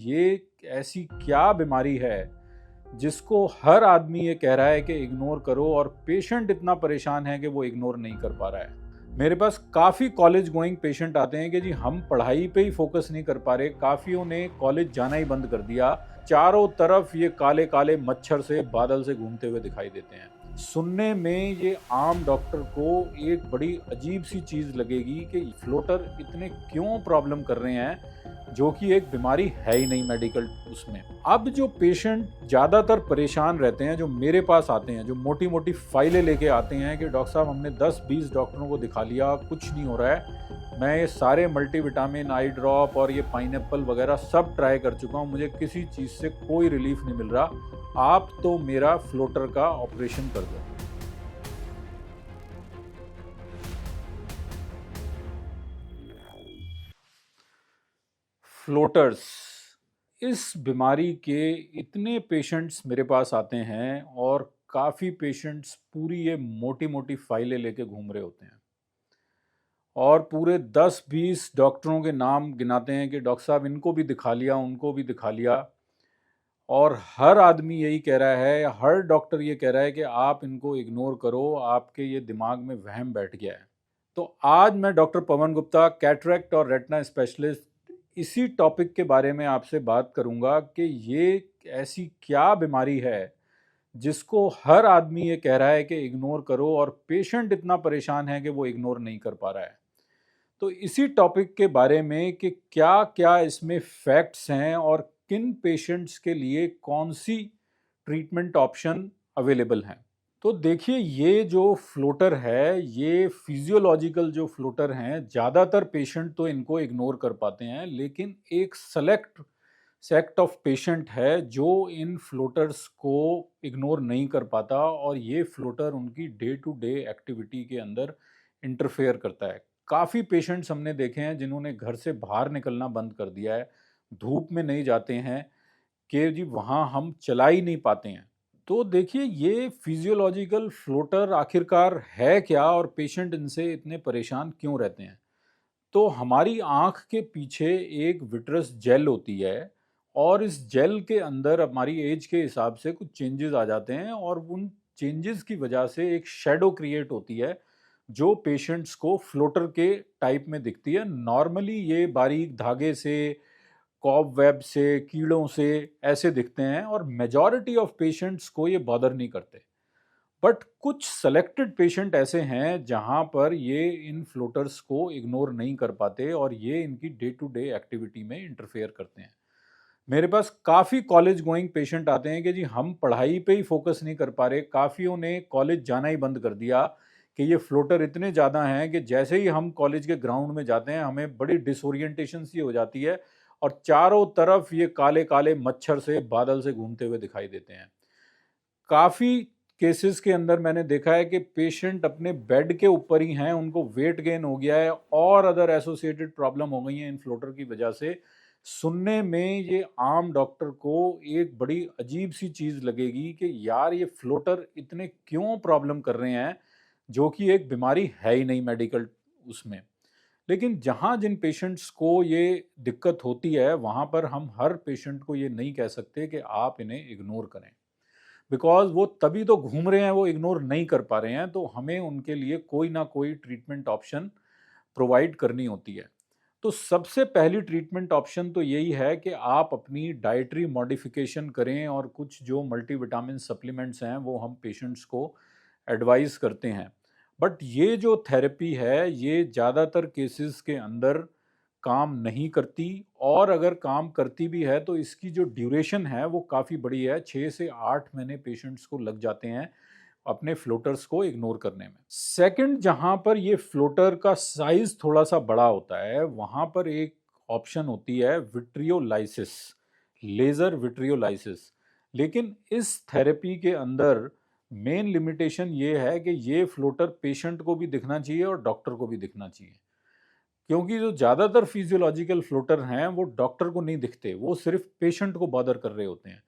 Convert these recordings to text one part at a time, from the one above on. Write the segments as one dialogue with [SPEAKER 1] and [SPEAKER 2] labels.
[SPEAKER 1] ये ऐसी क्या बीमारी है जिसको हर आदमी ये कह रहा है कि इग्नोर करो और पेशेंट इतना परेशान है कि वो इग्नोर नहीं कर पा रहा है। मेरे पास काफ़ी कॉलेज गोइंग पेशेंट आते हैं कि जी हम पढ़ाई पे ही फोकस नहीं कर पा रहे, काफ़ियों ने कॉलेज जाना ही बंद कर दिया। चारों तरफ ये काले काले मच्छर से बादल से घूमते हुए दिखाई देते हैं। सुनने में ये आम डॉक्टर को एक बड़ी अजीब सी चीज़ लगेगी कि फ्लोटर इतने क्यों प्रॉब्लम कर रहे हैं, जो कि एक बीमारी है ही नहीं मेडिकल उसमें। अब जो पेशेंट ज़्यादातर परेशान रहते हैं, जो मेरे पास आते हैं, जो मोटी मोटी फाइलें लेके आते हैं कि डॉक्टर साहब हमने 10-20 डॉक्टरों को दिखा लिया, कुछ नहीं हो रहा है, मैं ये सारे मल्टीविटामिन, आई ड्रॉप और ये पाइनएप्पल वगैरह सब ट्राई कर चुका हूँ, मुझे किसी चीज़ से कोई रिलीफ नहीं मिल रहा, आप तो मेरा फ्लोटर का ऑपरेशन कर दो। फ्लोटर्स, इस बीमारी के इतने पेशेंट्स मेरे पास आते हैं और काफ़ी पेशेंट्स पूरी ये मोटी मोटी फाइलें लेके घूम रहे होते हैं और पूरे 10-20 डॉक्टरों के नाम गिनाते हैं कि डॉक्टर साहब इनको भी दिखा लिया, उनको भी दिखा लिया, और हर आदमी यही कह रहा है, हर डॉक्टर ये कह रहा है कि आप इनको इग्नोर करो, आपके ये दिमाग में वहम बैठ गया है। तो आज मैं डॉक्टर पवन गुप्ता, कैटरेक्ट और रेटिना स्पेशलिस्ट, इसी टॉपिक के बारे में आपसे बात करूंगा कि ये ऐसी क्या बीमारी है जिसको हर आदमी ये कह रहा है कि इग्नोर करो और पेशेंट इतना परेशान है कि वो इग्नोर नहीं कर पा रहा है। तो इसी टॉपिक के बारे में कि क्या क्या इसमें फैक्ट्स हैं और किन पेशेंट्स के लिए कौन सी ट्रीटमेंट ऑप्शन अवेलेबल हैं। तो देखिए, ये जो फ्लोटर है, ये फिजियोलॉजिकल जो फ्लोटर हैं, ज़्यादातर पेशेंट तो इनको इग्नोर कर पाते हैं, लेकिन एक सेलेक्ट सेक्ट ऑफ पेशेंट है जो इन फ्लोटर्स को इग्नोर नहीं कर पाता और ये फ्लोटर उनकी डे टू डे एक्टिविटी के अंदर इंटरफेयर करता है। काफ़ी पेशेंट्स हमने देखे हैं जिन्होंने घर से बाहर निकलना बंद कर दिया है, धूप में नहीं जाते हैं कि जी वहाँ हम चला ही नहीं पाते हैं। तो देखिए, ये फिजियोलॉजिकल फ्लोटर आखिरकार है क्या और पेशेंट इनसे इतने परेशान क्यों रहते हैं। तो हमारी आँख के पीछे एक विट्रस जेल होती है और इस जेल के अंदर हमारी एज के हिसाब से कुछ चेंजेस आ जाते हैं और उन चेंजेस की वजह से एक शैडो क्रिएट होती है जो पेशेंट्स को फ्लोटर के टाइप में दिखती है। नॉर्मली ये बारीक धागे से, कॉबवेब से, कीड़ों से ऐसे दिखते हैं और मेजॉरिटी ऑफ पेशेंट्स को ये बॉदर नहीं करते। बट कुछ सेलेक्टेड पेशेंट ऐसे हैं जहां पर ये इन फ्लोटर्स को इग्नोर नहीं कर पाते और ये इनकी डे टू डे एक्टिविटी में इंटरफेयर करते हैं। मेरे पास काफ़ी कॉलेज गोइंग पेशेंट आते हैं कि जी हम पढ़ाई पे ही फोकस नहीं कर पा रहे, काफ़ियों ने कॉलेज जाना ही बंद कर दिया कि ये फ्लोटर इतने ज़्यादा हैं कि जैसे ही हम कॉलेज के ग्राउंड में जाते हैं हमें बड़ी डिसोरिएंटेशन सी हो जाती है और चारों तरफ ये काले काले मच्छर से बादल से घूमते हुए दिखाई देते हैं। काफ़ी केसेस के अंदर मैंने देखा है कि पेशेंट अपने बेड के ऊपर ही हैं, उनको वेट गेन हो गया है और अदर एसोसिएटेड प्रॉब्लम हो गई हैं इन फ्लोटर की वजह से। सुनने में ये आम डॉक्टर को एक बड़ी अजीब सी चीज़ लगेगी कि यार ये फ्लोटर इतने क्यों प्रॉब्लम कर रहे हैं, जो कि एक बीमारी है ही नहीं मेडिकल उसमें। लेकिन जहाँ जिन पेशेंट्स को ये दिक्कत होती है, वहाँ पर हम हर पेशेंट को ये नहीं कह सकते कि आप इन्हें इग्नोर करें, बिकॉज वो तभी तो घूम रहे हैं, वो इग्नोर नहीं कर पा रहे हैं, तो हमें उनके लिए कोई ना कोई ट्रीटमेंट ऑप्शन प्रोवाइड करनी होती है। तो सबसे पहली ट्रीटमेंट ऑप्शन तो यही है कि आप अपनी डाइटरी मॉडिफिकेशन करें और कुछ जो मल्टीविटामिन सप्लीमेंट्स हैं वो हम पेशेंट्स को एडवाइस करते हैं। बट ये जो थेरेपी है ये ज़्यादातर केसेस के अंदर काम नहीं करती, और अगर काम करती भी है तो इसकी जो ड्यूरेशन है वो काफ़ी बड़ी है, 6 से 8 महीने पेशेंट्स को लग जाते हैं अपने फ्लोटर्स को इग्नोर करने में। सेकंड, जहां पर ये फ्लोटर का साइज थोड़ा सा बड़ा होता है, वहां पर एक ऑप्शन होती है विट्रियोलाइसिस, लेजर विट्रियोलाइसिस। लेकिन इस थेरेपी के अंदर मेन लिमिटेशन ये है कि ये फ्लोटर पेशेंट को भी दिखना चाहिए और डॉक्टर को भी दिखना चाहिए, क्योंकि जो ज़्यादातर फिजियोलॉजिकल फ्लोटर हैं वो डॉक्टर को नहीं दिखते, वो सिर्फ पेशेंट को बॉदर कर रहे होते हैं।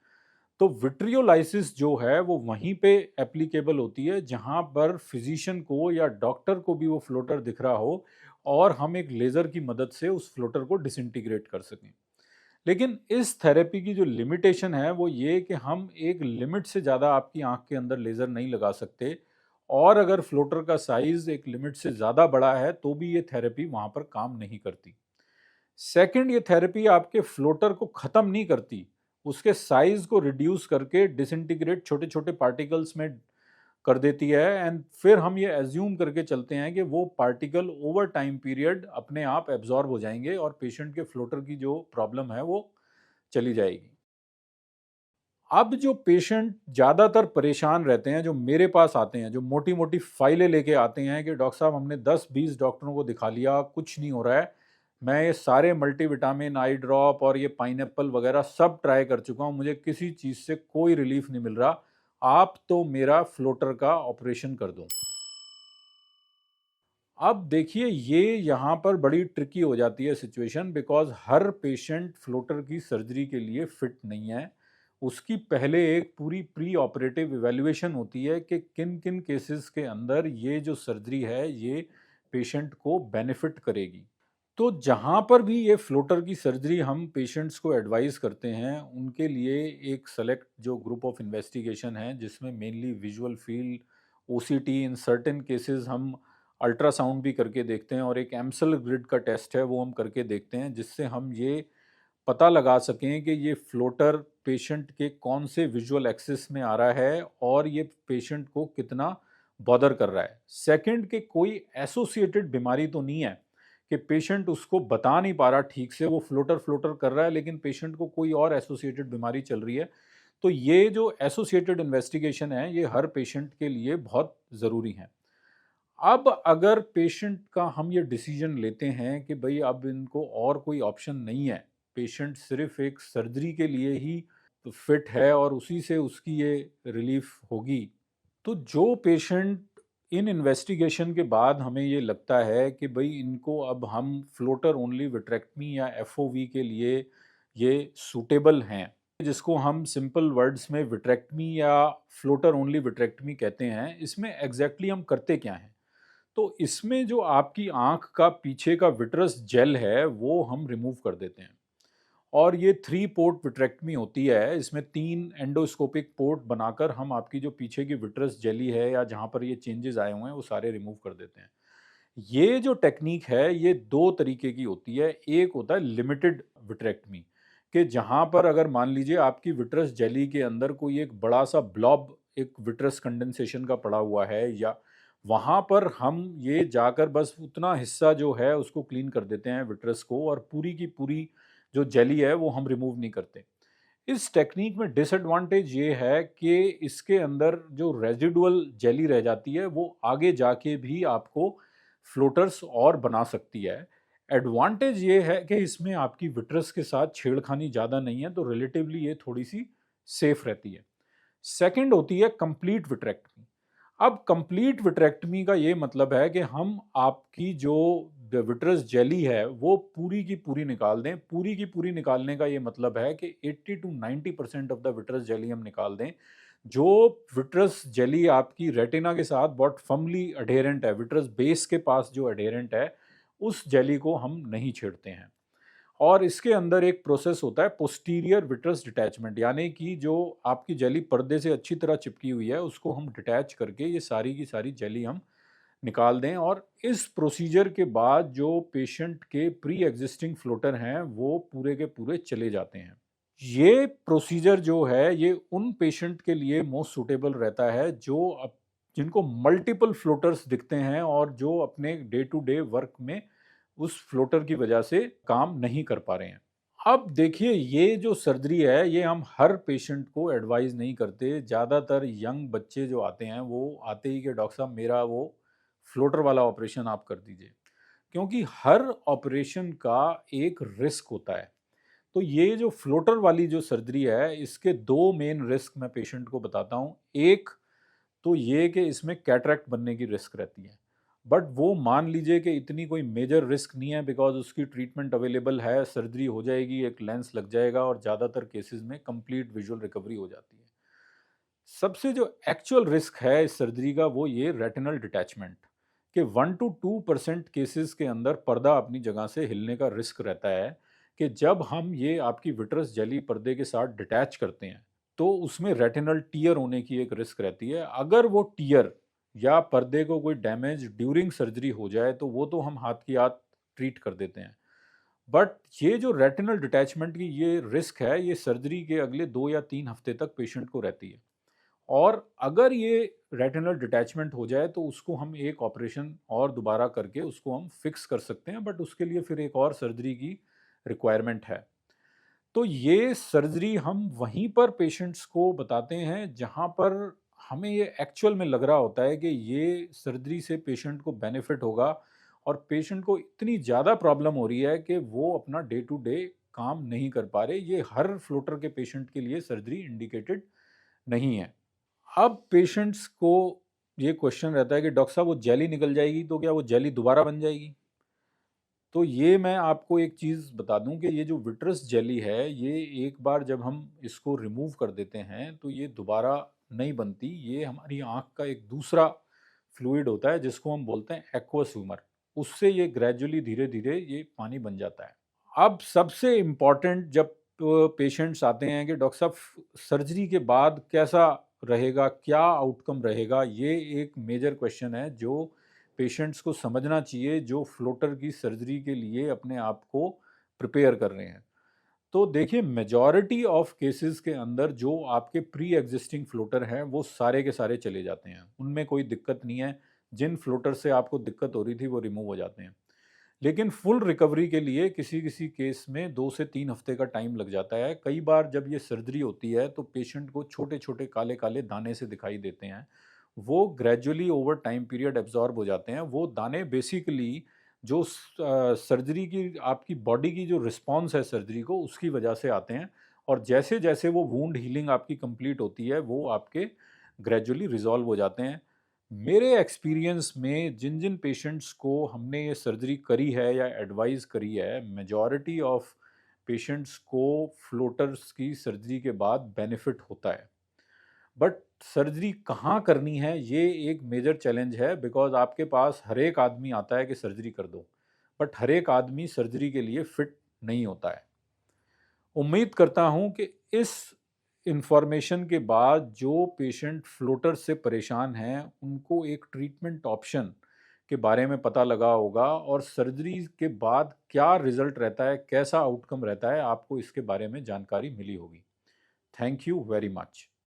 [SPEAKER 1] तो विट्रियोलाइसिस जो है वो वहीं पे एप्लीकेबल होती है जहां पर फिजिशियन को या डॉक्टर को भी वो फ्लोटर दिख रहा हो और हम एक लेज़र की मदद से उस फ्लोटर को डिसइंटीग्रेट कर सकें। लेकिन इस थेरेपी की जो लिमिटेशन है वो ये कि हम एक लिमिट से ज़्यादा आपकी आँख के अंदर लेज़र नहीं लगा सकते, और अगर फ्लोटर का साइज़ एक लिमिट से ज़्यादा बड़ा है तो भी ये थेरेपी वहाँ पर काम नहीं करती। सेकंड, ये थेरेपी आपके फ्लोटर को ख़त्म नहीं करती, उसके साइज़ को रिड्यूस करके डिसइंटीग्रेट छोटे-छोटे पार्टिकल्स में कर देती है, एंड फिर हम ये एज्यूम करके चलते हैं कि वो पार्टिकल ओवर टाइम पीरियड अपने आप एब्जॉर्ब हो जाएंगे और पेशेंट के फ्लोटर की जो प्रॉब्लम है वो चली जाएगी। अब जो पेशेंट ज़्यादातर परेशान रहते हैं, जो मेरे पास आते हैं, जो मोटी-मोटी फाइलें लेके आते हैं कि डॉक्टर साहब हमने 10-20 डॉक्टरों को दिखा लिया, कुछ नहीं हो रहा है। मैं ये सारे मल्टीविटामिन, आई ड्रॉप और ये पाइनएप्पल वगैरह सब ट्राई कर चुका हूँ, मुझे किसी चीज़ से कोई रिलीफ नहीं मिल रहा। आप तो मेरा फ्लोटर का ऑपरेशन कर दो। अब देखिए, ये यहाँ पर बड़ी ट्रिकी हो जाती है situation, because her patient floater की सर्जरी के लिए फिट नहीं है। उसकी पहले एक पूरी प्री ऑपरेटिव इवैल्यूएशन होती है कि किन-किन केसेस के अंदर ये जो सर्जरी है, ये पेशेंट को बेनिफिट करेगी। तो जहाँ पर भी ये फ्लोटर की सर्जरी हम पेशेंट्स को एडवाइस करते हैं, उनके लिए एक सेलेक्ट जो ग्रुप ऑफ इन्वेस्टिगेशन है, जिसमें mainly visual field, OCT, in certain cases हम अल्ट्रासाउंड भी करके देखते हैं, और एक एम्सल ग्रिड का टेस्ट है वो हम करके देखते हैं, जिससे हम ये पता लगा सकें कि ये फ्लोटर पेशेंट के कौन से विजुअल एक्सिस में आ रहा है और ये पेशेंट को कितना बॉदर कर रहा है। सेकंड, कि कोई एसोसिएटेड बीमारी तो नहीं है कि पेशेंट उसको बता नहीं पा रहा ठीक से, वो फ्लोटर फ्लोटर कर रहा है लेकिन पेशेंट को कोई और एसोसिएटेड बीमारी चल रही है। तो ये जो एसोसिएटेड इन्वेस्टिगेशन है, ये हर पेशेंट के लिए बहुत ज़रूरी है। अब अगर पेशेंट का हम ये डिसीजन लेते हैं कि भई अब इनको और कोई ऑप्शन नहीं है, पेशेंट सिर्फ एक सर्जरी के लिए ही फिट है और उसी से उसकी ये रिलीफ होगी, तो जो पेशेंट इन इन्वेस्टिगेशन के बाद हमें ये लगता है कि भई इनको अब हम फ्लोटर ओनली विट्रेक्टमी या एफओवी के लिए ये सूटेबल हैं, जिसको हम सिंपल वर्ड्स में विट्रेक्टमी या फ्लोटर ओनली विट्रेक्टमी कहते हैं, इसमें एग्जैक्टली हम करते क्या हैं? तो इसमें जो आपकी आँख का पीछे का विट्रस जेल है, वो हम रिमूव कर देते हैं। और ये 3 पोर्ट विट्रेक्टमी होती है, इसमें 3 एंडोस्कोपिक पोर्ट बनाकर हम आपकी जो पीछे की विट्रस जेली है या जहाँ पर ये चेंजेज़ आए हुए हैं, वो सारे रिमूव कर देते हैं। ये जो टेक्नीक है, ये 2 तरीके की होती है। एक होता है लिमिटेड विट्रेक्टमी, कि जहाँ पर अगर मान लीजिए आपकी विट्रस जेली के अंदर कोई एक बड़ा-सा ब्लॉब, एक विट्रस कंडेंसेशन का पड़ा हुआ है, या वहाँ पर हम ये जाकर बस उतना हिस्सा जो है उसको क्लीन कर देते हैं विट्रस को, और पूरी की पूरी जो जेली है वो हम रिमूव नहीं करते। इस टेक्नीक में डिसएडवांटेज ये है कि इसके अंदर जो रेजिडुअल जेली रह जाती है, वो आगे जाके भी आपको फ्लोटर्स और बना सकती है। एडवांटेज ये है कि इसमें आपकी विट्रस के साथ छेड़खानी ज़्यादा नहीं है, तो रिलेटिवली ये थोड़ी-सी सेफ रहती है। सेकंड होती है कंप्लीट विट्रेक्टमी। अब कंप्लीट विट्रेक्टमी का ये मतलब है कि हम आपकी जो विट्रस जेली है वो पूरी की पूरी निकाल दें। पूरी की पूरी निकालने का ये मतलब है कि 80 to 90% of the vitreous jelly हम निकाल दें। जो विट्रस जेली आपकी रेटिना के साथ बहुत फर्मली अडेरेंट है, विट्रस बेस के पास जो अडेरेंट है, उस जेली को हम नहीं छेड़ते हैं। और इसके अंदर एक प्रोसेस होता है पोस्टीरियर विट्रस डिटैचमेंट, यानी कि जो आपकी जेली पर्दे से अच्छी तरह चिपकी हुई है, उसको हम डिटैच करके ये सारी की सारी जेली हम निकाल दें, और इस प्रोसीजर के बाद जो पेशेंट के प्री एग्जिस्टिंग फ्लोटर हैं, वो पूरे के पूरे चले जाते हैं। ये प्रोसीजर जो है, ये उन पेशेंट के लिए मोस्ट सूटेबल रहता है जो जिनको मल्टीपल फ्लोटर्स दिखते हैं और जो अपने डे टू डे वर्क में उस फ्लोटर की वजह से काम नहीं कर पा रहे हैं। अब देखिए, ये जो सर्जरी है, ये हम हर पेशेंट को एडवाइस नहीं करते। ज़्यादातर यंग बच्चे जो आते हैं, वो आते ही कि डॉक्टर साहब मेरा वो फ्लोटर वाला ऑपरेशन आप कर दीजिए, क्योंकि हर ऑपरेशन का एक रिस्क होता है। तो ये जो फ्लोटर वाली जो सर्जरी है, इसके 2 मेन रिस्क मैं पेशेंट को बताता हूँ। एक तो ये कि इसमें कैटरैक्ट बनने की रिस्क रहती है। बट वो मान लीजिए कि इतनी कोई मेजर रिस्क नहीं है, बिकॉज़ उसकी ट्रीटमेंट अवेलेबल है, सर्जरी हो जाएगी, एक लेंस लग जाएगा और ज़्यादातर केसेज़ में कंप्लीट विजुअल रिकवरी हो जाती है। सबसे जो एक्चुअल रिस्क है इस सर्जरी का, वो ये रेटिनल डिटैचमेंट, कि 1 टू 2% केसेज़ के अंदर पर्दा अपनी जगह से हिलने का रिस्क रहता है, कि जब हम ये आपकी विट्रस जेली पर्दे के साथ डिटैच करते हैं, तो उसमें रेटिनल टियर होने की एक रिस्क रहती है। अगर वो टियर या पर्दे को कोई डैमेज ड्यूरिंग सर्जरी हो जाए, तो वो तो हम हाथ की हाथ ट्रीट कर देते हैं। बट ये जो रेटिनल डिटैचमेंट की ये रिस्क है, ये सर्जरी के अगले 2 या 3 हफ्ते तक पेशेंट को रहती है। और अगर ये रेटिनल डिटैचमेंट हो जाए, तो उसको हम एक ऑपरेशन और दोबारा करके उसको हम फिक्स कर सकते हैं, बट उसके लिए फिर एक और सर्जरी की रिक्वायरमेंट है। तो ये सर्जरी हम वहीं पर पेशेंट्स को बताते हैं जहाँ पर हमें ये एक्चुअल में लग रहा होता है कि ये सर्जरी से पेशेंट को बेनिफिट होगा, और पेशेंट को इतनी ज़्यादा प्रॉब्लम हो रही है कि वो अपना डे टू डे काम नहीं कर पा रहे। ये हर फ्लोटर के पेशेंट के लिए सर्जरी इंडिकेटेड नहीं है। अब पेशेंट्स को ये क्वेश्चन रहता है कि डॉक्टर साहब, वो जेली निकल जाएगी तो क्या वो जेली दोबारा बन जाएगी? तो ये मैं आपको एक चीज़ बता दूं कि ये जो विट्रस जेली है, ये एक बार जब हम इसको रिमूव कर देते हैं, तो ये दोबारा नहीं बनती। ये हमारी आँख का एक दूसरा फ्लूइड होता है जिसको हम बोलते हैं एक्वस ह्यूमर। उससे ये ग्रेजुअली धीरे-धीरे ये पानी बन जाता है। अब सबसे इम्पोर्टेंट जब पेशेंट्स आते हैं कि डॉक्टर साहब, सर्जरी के बाद कैसा रहेगा, क्या आउटकम रहेगा, ये एक मेजर क्वेश्चन है जो पेशेंट्स को समझना चाहिए, जो फ्लोटर की सर्जरी के लिए अपने आप को प्रिपेयर कर रहे हैं। तो देखिए, मेजॉरिटी ऑफ केसेस के अंदर जो आपके प्री एग्जिस्टिंग फ्लोटर हैं, वो सारे के सारे चले जाते हैं, उनमें कोई दिक्कत नहीं है। जिन फ्लोटर से आपको दिक्कत हो रही थी वो रिमूव हो जाते हैं। लेकिन फुल रिकवरी के लिए किसी किसी केस में 2 से 3 हफ्ते का टाइम लग जाता है। कई बार जब ये सर्जरी होती है, तो पेशेंट को छोटे-छोटे काले-काले दाने से दिखाई देते हैं। वो gradually over time period absorb हो जाते हैं। वो दाने बेसिकली जो सर्जरी की आपकी बॉडी की जो रिस्पॉन्स है सर्जरी को, उसकी वजह से आते हैं। और जैसे-जैसे वो वुंड हीलिंग आपकी कंप्लीट होती है, वो आपके ग्रेजुअली रिज़ॉल्व हो जाते हैं। मेरे एक्सपीरियंस में जिन जिन पेशेंट्स को हमने ये सर्जरी करी है या एडवाइस करी है, मेजॉरिटी ऑफ पेशेंट्स को फ्लोटर्स की सर्जरी के बाद बेनिफिट होता है। बट सर्जरी कहाँ करनी है, ये एक मेजर चैलेंज है, बिकॉज आपके पास हर एक आदमी आता है कि सर्जरी कर दो, बट हर एक आदमी सर्जरी के लिए फिट नहीं होता है। उम्मीद करता हूं कि इस इंफॉर्मेशन के बाद जो पेशेंट फ्लोटर से परेशान हैं, उनको एक ट्रीटमेंट ऑप्शन के बारे में पता लगा होगा, और सर्जरी के बाद क्या रिजल्ट रहता है, कैसा आउटकम रहता है, आपको इसके बारे में जानकारी मिली होगी। Thank you very much.